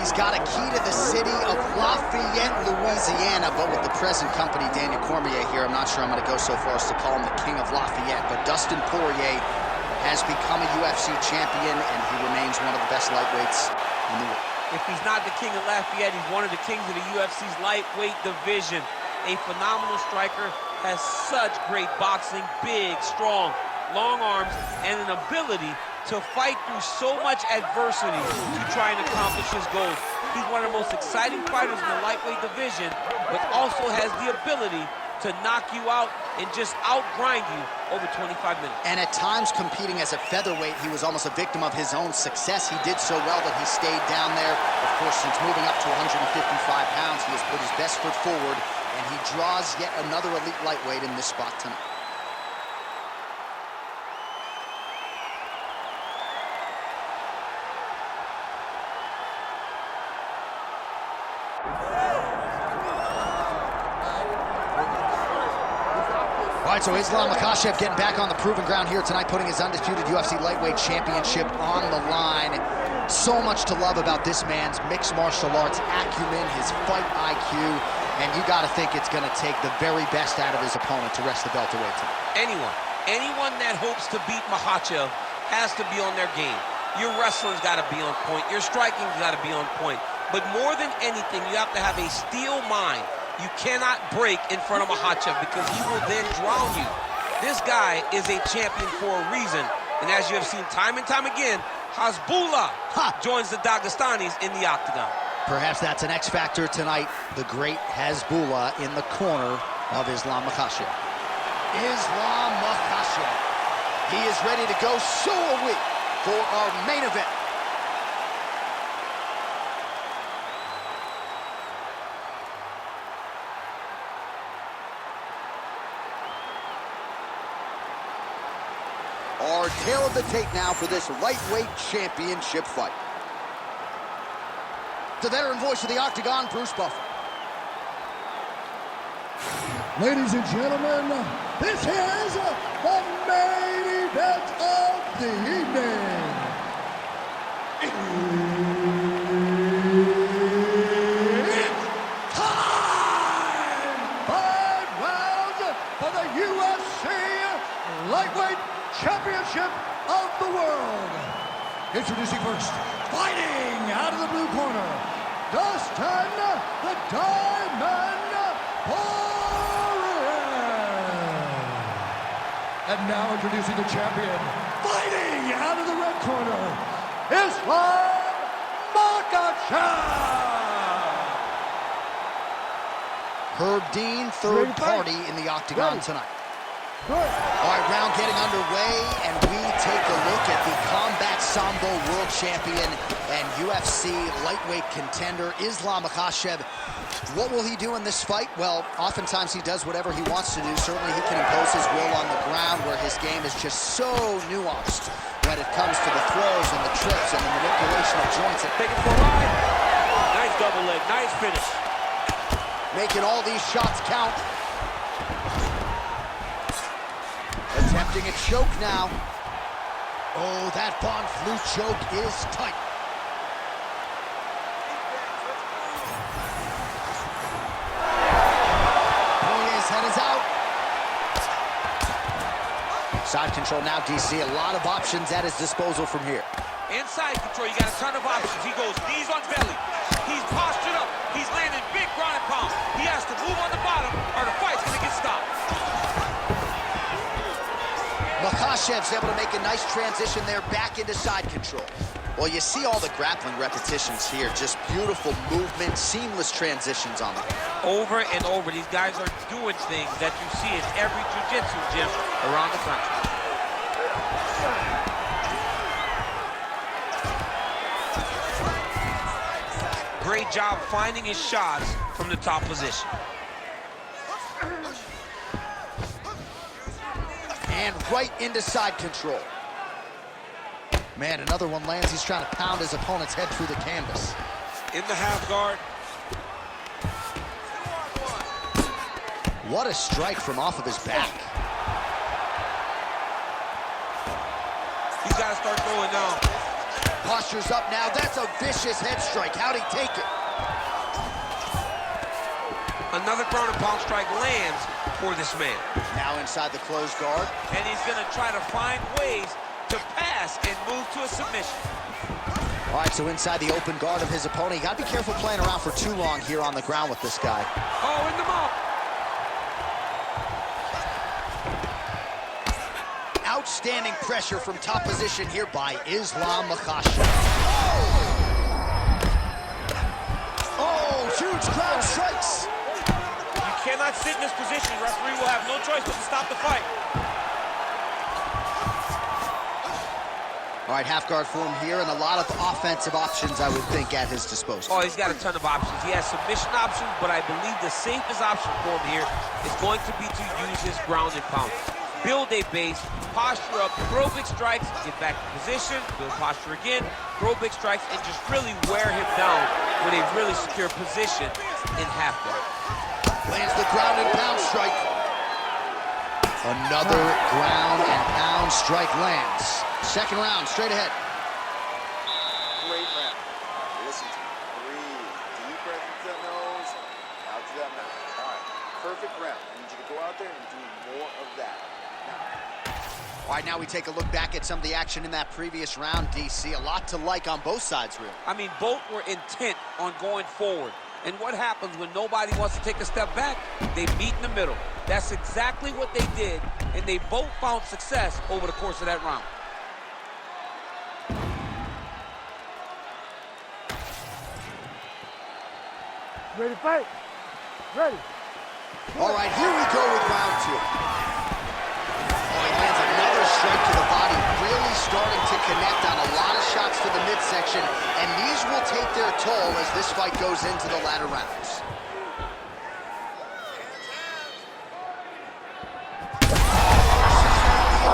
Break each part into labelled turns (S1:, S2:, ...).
S1: He's got a key to the city of Lafayette, Louisiana, but with the present company, Daniel Cormier here, I'm not sure I'm going to go so far as to call him the king of Lafayette, but Dustin Poirier has become a UFC champion, and he remains one of the best lightweights in the world.
S2: If he's not the king of Lafayette, he's one of the kings of the UFC's lightweight division. A phenomenal striker, has such great boxing, big, strong, long arms, and an ability to fight through so much adversity to try and accomplish his goals. He's one of the most exciting fighters in the lightweight division, but also has the ability to knock you out and just outgrind you over 25 minutes.
S1: And at times, competing as a featherweight, he was almost a victim of his own success. He did so well that he stayed down there. Of course, since moving up to 155 pounds, he has put his best foot forward, and he draws yet another elite lightweight in this spot tonight. All right, so Islam Makhachev getting back on the proven ground here tonight, putting his undisputed UFC lightweight championship on the line. So much to love about this man's mixed martial arts acumen, his fight IQ, and you got to think it's going to take the very best out of his opponent to wrest the belt away tonight.
S2: Anyone that hopes to beat Makhachev has to be on their game. Your wrestling's got to be on point. Your striking's got to be on point. But more than anything, you have to have a steel mind. You cannot break in front of Makhachev because he will then drown you. This guy is a champion for a reason. And as you have seen time and time again, Hasbullah joins the Dagestanis in the octagon.
S1: Perhaps that's an X factor tonight. The great Hasbullah in the corner of Islam Makhachev. Islam Makhachev. He is ready to go. So are we for our main event. Our tale of the tape now for this lightweight championship fight. The veteran voice of the Octagon, Bruce Buffer.
S3: Ladies and gentlemen, this is the main event of the evening. It's time! 5 rounds for the UFC Lightweight Championship of the world. Introducing first, fighting out of the blue corner, Dustin the Diamond Poirier. And now introducing the champion, fighting out of the red corner, Islam Makhachev.
S1: Herb Dean, third party in the Octagon tonight. All right, round getting underway, and we take a look at the Combat Sambo World Champion and UFC lightweight contender, Islam Makhachev. What will he do in this fight? Well, oftentimes he does whatever he wants to do. Certainly he can impose his will on the ground, where his game is just so nuanced when it comes to the throws and the trips and the manipulation of joints.
S2: Take it for a ride. Nice double leg, nice finish.
S1: Making all these shots count. Attempting a choke now. Oh, that Von Flue choke is tight. Poirier's head is out. Side control now, DC. A lot of options at his disposal from here.
S2: Inside control, you got a ton of options. He goes knees on belly. He's postured up. He's landing big ground and pound. He has to move on the bottom or the fight's gonna get stopped.
S1: Makhachev's able to make a nice transition there back into side control. Well, you see all the grappling repetitions here. Just beautiful movement, seamless transitions on them.
S2: Over and over, these guys are doing things that you see in every jiu-jitsu gym around the country. Great job finding his shots from the top position.
S1: And right into side control. Man, another one lands. He's trying to pound his opponent's head through the canvas.
S2: In the half guard.
S1: What a strike from off of his back.
S2: He's got to start throwing now.
S1: Posture's up now. That's a vicious head strike. How'd he take it?
S2: Another ground and pound strike lands for this man.
S1: Now inside the closed guard.
S2: And he's going to try to find ways to pass and move to a submission.
S1: All right, so inside the open guard of his opponent. You got to be careful playing around for too long here on the ground with this guy.
S2: Oh, in the mouth.
S1: Outstanding pressure from top position here by Islam Makhachev. Oh, huge ground strikes.
S2: You cannot sit in this position. Referee will have no choice but to stop the fight.
S1: All right, half guard form here, and a lot of offensive options, I would think, at his disposal.
S2: Oh, he's got a ton of options. He has submission options, but I believe the safest option for him here is going to be to use his ground and pound. Build a base, posture up, throw big strikes, get back in position, build posture again, throw big strikes, and just really wear him down with a really secure position in half guard.
S1: Lands the ground and pound strike. Another ground and pound strike lands. Second round, straight ahead.
S4: Great round. Listen to me. Breathe. Deep breath into the nose, out to that mouth. All right. Perfect round. I need you to go out there and do more of that.
S1: All right, now we take a look back at some of the action in that previous round, DC. A lot to like on both sides, really.
S2: I mean, both were intent on going forward. And what happens when nobody wants to take a step back? They meet in the middle. That's exactly what they did, and they both found success over the course of that round.
S3: Ready to fight? Ready.
S1: All right, here we go with round two. Oh, he lands another strike to the body, really starting to connect on a lot of shots to the midsection, and these will take their toll as this fight goes into the latter rounds.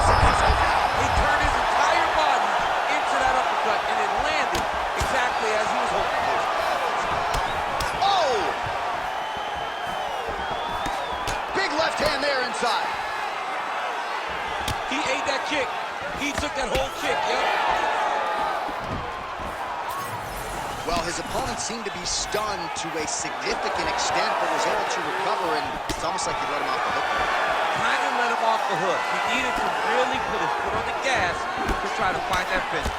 S2: He turned his entire body into that uppercut, and it landed exactly as he was hoping for.
S1: Oh! Big left hand there inside.
S2: He ate that kick. He took that whole kick, yeah.
S1: Well, his opponent seemed to be stunned to a significant extent, but was able to recover, and it's almost like he let him off the hook.
S2: Kind of let him off the hook. He needed to really put his foot on the gas to try to find that finish.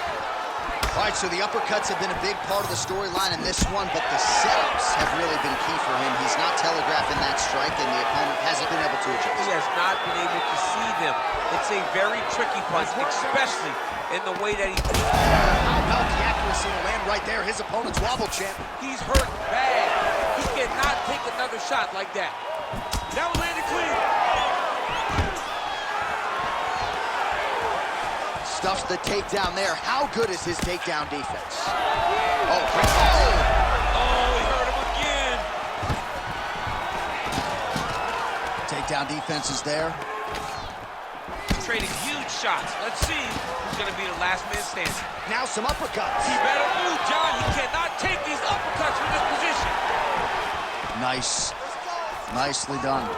S1: All right, so the uppercuts have been a big part of the storyline in this one, but the setups have really been key for him. He's not telegraphing that strike, and the opponent hasn't been able to adjust.
S2: He has not been able to see them. It's a very tricky punch, especially in the way that he...
S1: How about the accuracy to land right there? His opponent's wobble champ.
S2: He's hurt bad. He cannot take another shot like that. That was landed clean.
S1: Stuffs the takedown there. How good is his takedown defense? Oh,
S2: Oh, he hurt him again.
S1: takedown defense is there.
S2: Trading huge shots. Let's see who's going to be the last man standing.
S1: Now some uppercuts.
S2: He better move, John. He cannot take these uppercuts from this position.
S1: Nice. Nicely done.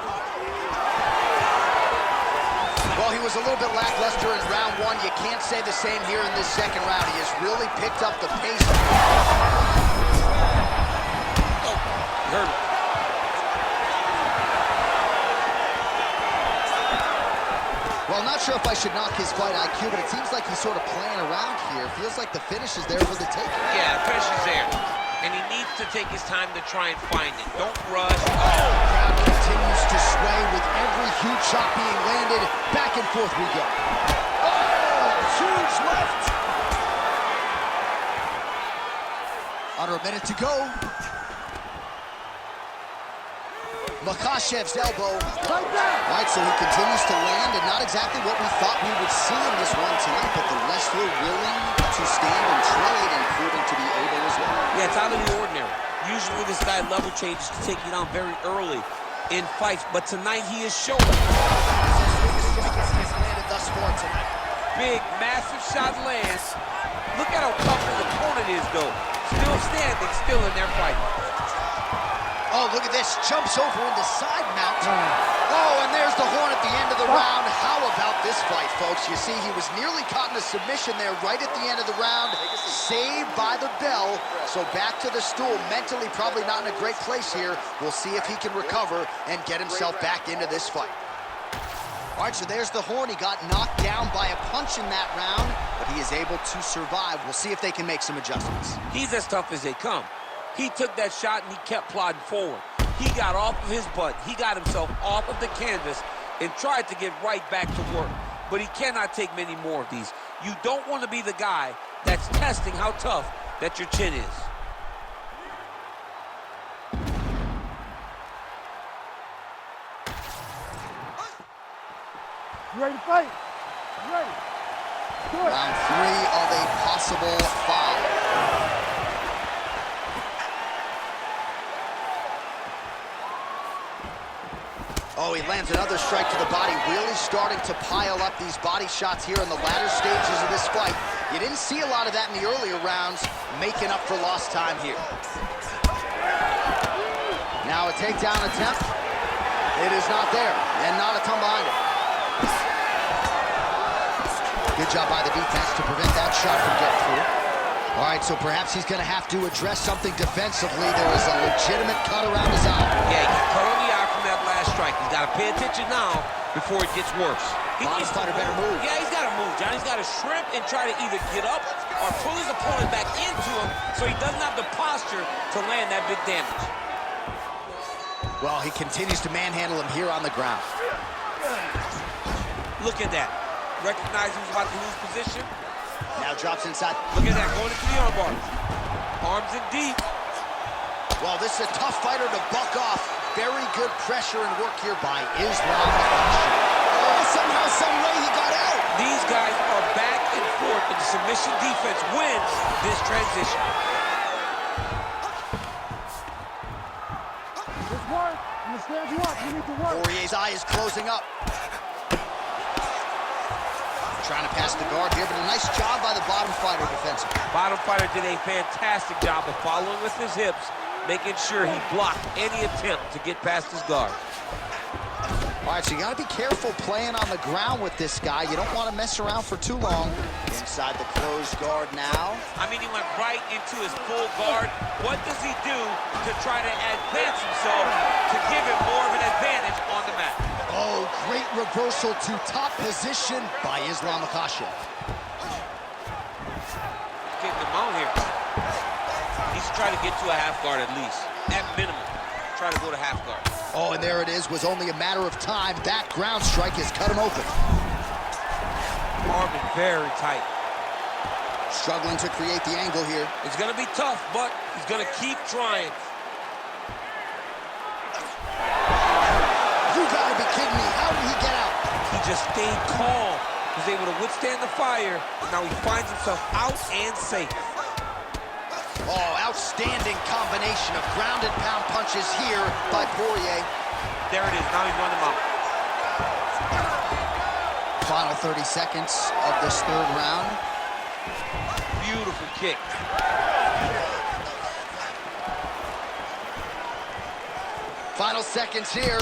S1: Well, he was a little bit lackluster in round one. You can't say the same here in this second round. He has really picked up the pace.
S2: Oh, hurt him.
S1: Well, I'm not sure if I should knock his fight IQ, but it seems like he's sort of playing around here. Feels like the finish is there for the taking.
S2: Yeah, the finish is there. And he needs to take his time to try and find it. Don't rush.
S1: Crowd continues to sway with every huge shot being landed. Back and forth we go. Oh, huge left. Under a minute to go. Makhachev's elbow. All right, so he continues to land, and not exactly what we thought we would see in this one tonight, but the wrestler willing to stand and trade and proving to be able as well.
S2: Yeah, it's out of the ordinary. Usually this guy level changes to take you down very early in fights, but tonight he is showing.
S1: Landed thus far tonight.
S2: Big, massive shot lands. Look at how tough his opponent is, though. Still standing, still in their fight.
S1: Oh, look at this. Jumps over into side mount. Oh, and there's the horn at the end of the round. How about this fight, folks? You see, he was nearly caught in a submission there right at the end of the round. Saved by the bell. So back to the stool. Mentally probably not in a great place here. We'll see if he can recover and get himself back into this fight. All right, so there's the horn. He got knocked down by a punch in that round, but he is able to survive. We'll see if they can make some adjustments.
S2: He's as tough as they come. He took that shot and he kept plodding forward. He got off of his butt. He got himself off of the canvas and tried to get right back to work. But he cannot take many more of these. You don't want to be the guy that's testing how tough that your chin is.
S3: You ready to fight? You ready?
S1: Round 3 of a possible 5. Oh, he lands another strike to the body, really starting to pile up these body shots here in the latter stages of this fight. You didn't see a lot of that in the earlier rounds, making up for lost time here. Now a takedown attempt. It is not there, and not a ton behind it. Good job by the defense to prevent that shot from getting through. All right, so perhaps he's going to have to address something defensively. There is a legitimate cut around his eye.
S2: Yeah, he got cut on the eye from that last strike. He's got to pay attention now before it gets worse. He needs to
S1: fighter better move.
S2: Yeah, he's got to move, John. He's got to shrimp and try to either get up or pull his opponent back into him so he doesn't have the posture to land that big damage.
S1: Well, he continues to manhandle him here on the ground.
S2: Look at that. Recognize he was about to lose position.
S1: Now drops inside.
S2: Look at that, going into the armbar. Arms in deep.
S1: Well, this is a tough fighter to buck off. Very good pressure and work here by Islam Makhachev. Oh, somehow, some way he got out.
S2: These guys are back and forth, and the submission defense wins this transition.
S3: Let's work. I'm gonna stand you up. You need to work.
S1: Poirier's eye is closing up. Trying to pass the guard here, but a nice job by the bottom fighter defensively.
S2: Bottom fighter did a fantastic job of following with his hips, making sure he blocked any attempt to get past his guard.
S1: All right, so you got to be careful playing on the ground with this guy. You don't want to mess around for too long. Inside the closed guard now.
S2: I mean, he went right into his full guard. What does he do to try to advance himself to give him more of an advantage on the mat?
S1: Oh, great reversal to top position by Islam Makhachev.
S2: Getting him out here. He's trying to get to a half guard at least. At minimum, try to go to half guard.
S1: Oh, and there it is. Was only a matter of time. That ground strike has cut him open.
S2: Arm is very tight.
S1: Struggling to create the angle here.
S2: It's going to be tough, but he's going to keep trying.
S1: You gotta be kidding me. How did he get out?
S2: He just stayed calm. Was able to withstand the fire. Now he finds himself out and safe.
S1: Oh, outstanding combination of ground and pound punches here by Poirier.
S2: There it is. Now he's run him out.
S1: Final 30 seconds of this third round.
S2: Beautiful kick.
S1: Final seconds here.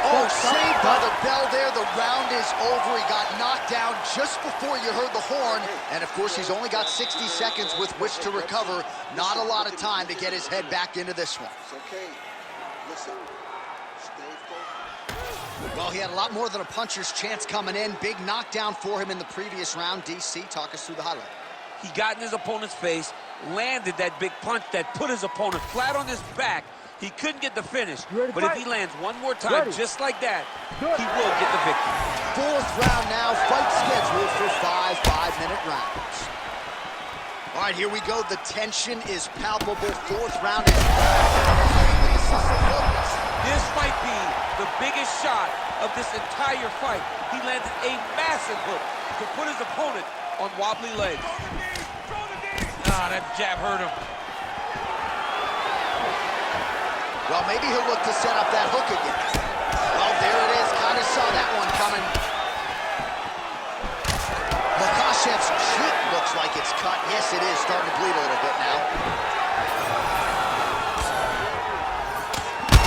S1: Oh, saved by the bell there. The round is over. He got knocked down just before you heard the horn. And, of course, he's only got 60 seconds with which to recover. Not a lot of time to get his head back into this one.
S4: It's okay. Listen. Stay focused.
S1: Well, he had a lot more than a puncher's chance coming in. Big knockdown for him in the previous round. DC, talk us through the highlight.
S2: He got in his opponent's face, landed that big punch that put his opponent flat on his back. He couldn't get the finish, but if he lands one more time just like that, he will get the victory.
S1: Fourth round now, fight scheduled for 5 5-minute rounds. All right, here we go. The tension is palpable. Fourth round is...
S2: This might be the biggest shot of this entire fight. He landed a massive hook to put his opponent on wobbly legs. Ah, that jab hurt him.
S1: Well, maybe he'll look to set up that hook again. Well, there it is. Kind of saw that one coming. Makhachev's cheek looks like it's cut. Yes, it is. Starting to bleed a little bit now.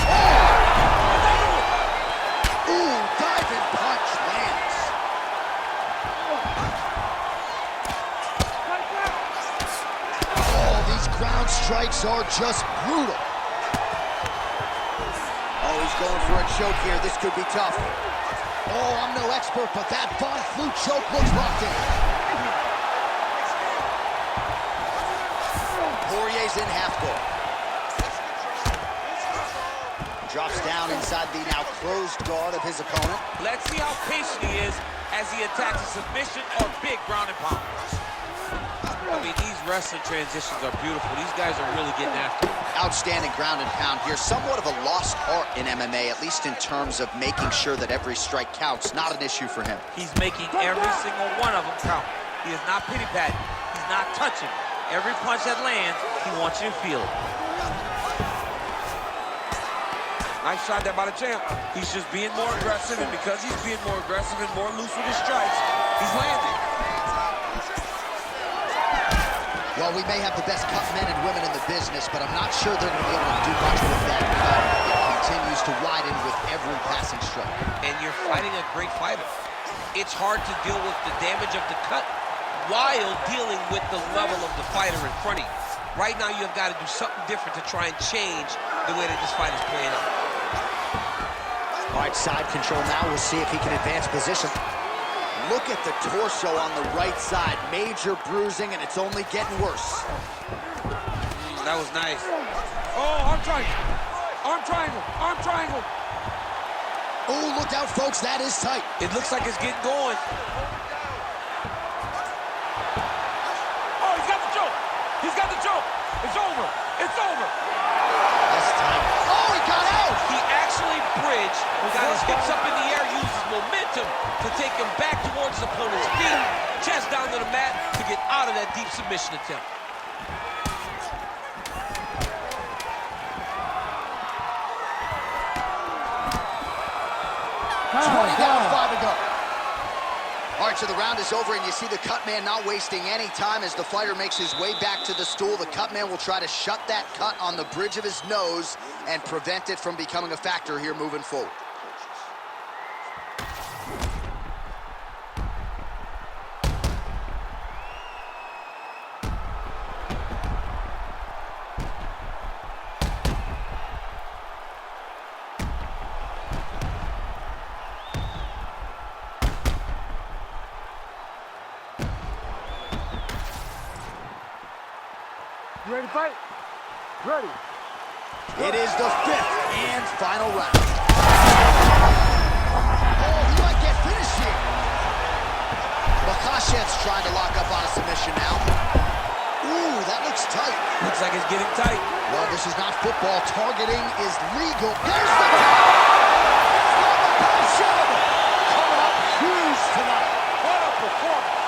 S1: Oh! Ooh, diving punch lands. Oh, these ground strikes are just brutal. Oh, he's going for a choke here. This could be tough. Oh, I'm no expert, but that Von Flue choke looks locked in. Poirier's in half guard. Drops down inside the now closed guard of his opponent.
S2: Let's see how patient he is as he attacks a submission or big ground and pound. I mean, these wrestling transitions are beautiful. These guys are really getting after it.
S1: Outstanding ground and pound here. Somewhat of a lost art in MMA, at least in terms of making sure that every strike counts. Not an issue for him.
S2: He's making every single one of them count. He is not pity-patting. He's not touching. Every punch that lands, he wants you to feel it. Nice shot there by the champ. He's just being more aggressive, and because he's being more aggressive and more loose with his strikes, he's landing.
S1: Well, we may have the best cut men and women in the business, but I'm not sure they're going to be able to do much with that cut. It continues to widen with every passing strike.
S2: And you're fighting a great fighter. It's hard to deal with the damage of the cut while dealing with the level of the fighter in front of you. Right now, you've got to do something different to try and change the way that this fight is playing out.
S1: All right, side control now. We'll see if he can advance position. Look at the torso on the right side. Major bruising, and it's only getting worse.
S2: That was nice. Oh, arm triangle. Arm triangle. Arm triangle.
S1: Oh, look out, folks. That is tight.
S2: It looks like it's getting going. Oh, he's got the choke. He's got the choke. It's over. It's over.
S1: That's tight. Oh, he got out.
S2: He actually bridged. We got his hips up in the air, uses momentum to take him back towards his opponent's feet, chest down to the mat to get out of that deep submission attempt.
S1: Down, 5 to go. All right, so the round is over, and you see the cut man not wasting any time as the fighter makes his way back to the stool. The cut man will try to shut that cut on the bridge of his nose and prevent it from becoming a factor here moving forward.
S3: You ready to fight? Ready.
S1: It is the 5th and final round. Oh, he might get finished here. Makhachev's trying to lock up on a submission now. Ooh, that looks tight.
S2: Looks like it's getting tight.
S1: Well, this is not football. Targeting is legal. There's the cut! It's not Makhachev! Coming up huge tonight.
S2: What a performance.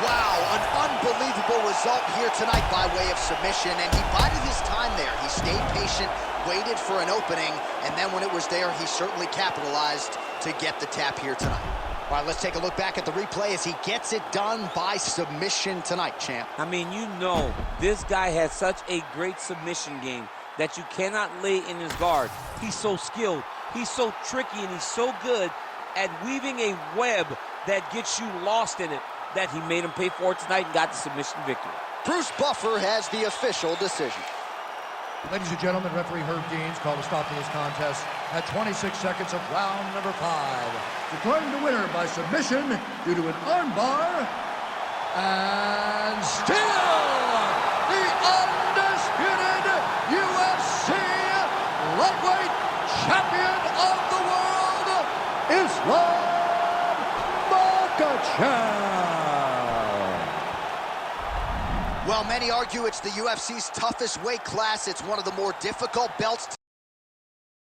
S1: Wow, an unbelievable result here tonight by way of submission, and he bided his time there. He stayed patient, waited for an opening, and then when it was there, he certainly capitalized to get the tap here tonight. All right, let's take a look back at the replay as he gets it done by submission tonight, champ.
S2: I mean, you know, this guy has such a great submission game that you cannot lay in his guard. He's so skilled, he's so tricky, and he's so good at weaving a web that gets you lost in it, that he made him pay for it tonight and got the submission victory.
S1: Bruce Buffer has the official decision.
S3: Ladies and gentlemen, referee Herb Deans called a stop to this contest at 26 seconds of round number 5. Declaring the winner by submission due to an armbar. And still, the undisputed UFC lightweight champion of the world, Islam Makhachev.
S1: Well, many argue it's the UFC's toughest weight class. It's one of the more difficult belts